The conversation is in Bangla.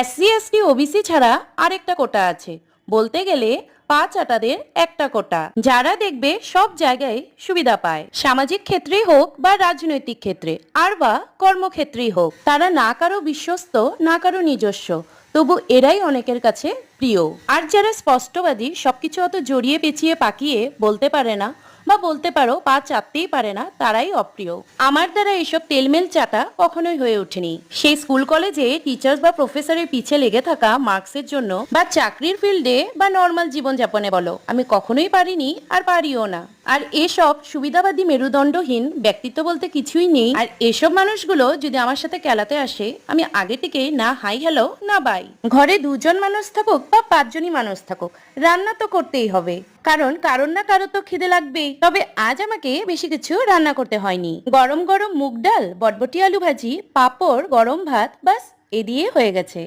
এসসি এসটি ওবিসি ছাড়া আরেকটা কোটা আছে, বলতে গেলে 5 আটাদের একটা কোটা, যারা দেখবে সব জায়গায় সুবিধা পায়, সামাজিক ক্ষেত্রেই হোক বা রাজনৈতিক ক্ষেত্রে আর বা কর্মক্ষেত্রেই হোক। তারা না কারো বিশ্বস্ত না কারো নিজস্ব, তবু এরাই অনেকের কাছে প্রিয়। আর যারা স্পষ্টবাদী, সবকিছু অত জড়িয়ে পেঁচিয়ে পাকিয়ে বলতে পারে না বা বলতে পারো পা চাপতেই পারে না, তারাই অপ্রিয়। আমার দ্বারা এসব তেলমেল চাটা কখনোই হয়ে ওঠেনি। সেই স্কুল কলেজে টিচার্স বা প্রফেসরের পিছে লেগে থাকা মার্কসের জন্য বা চাকরির ফিল্ডে বা নর্মাল জীবনযাপনে বলো, আমি কখনোই পারিনি আর পারিও না। আর এসব সুবিধাবাদী মেরুদণ্ডহীন ব্যক্তিত্ব বলতে কিছুই নেই। আর এসব মানুষগুলো যদি আমার সাথে খেলাতে আসে, আমি আগে থেকে না হাই হ্যালো না বাই। ঘরে 2জন মানুষ থাকুক বা 5জনই মানুষ থাকুক, রান্না তো করতেই হবে, কারণ কারোর না কারো তো খিদে লাগবেই। তবে আজ আমাকে বেশি কিছু রান্না করতে হয়নি। গরম গরম মুগ ডাল, বটবটি আলু ভাজি, পাঁপড়, গরম ভাত, বাস এ দিয়ে হয়ে গেছে।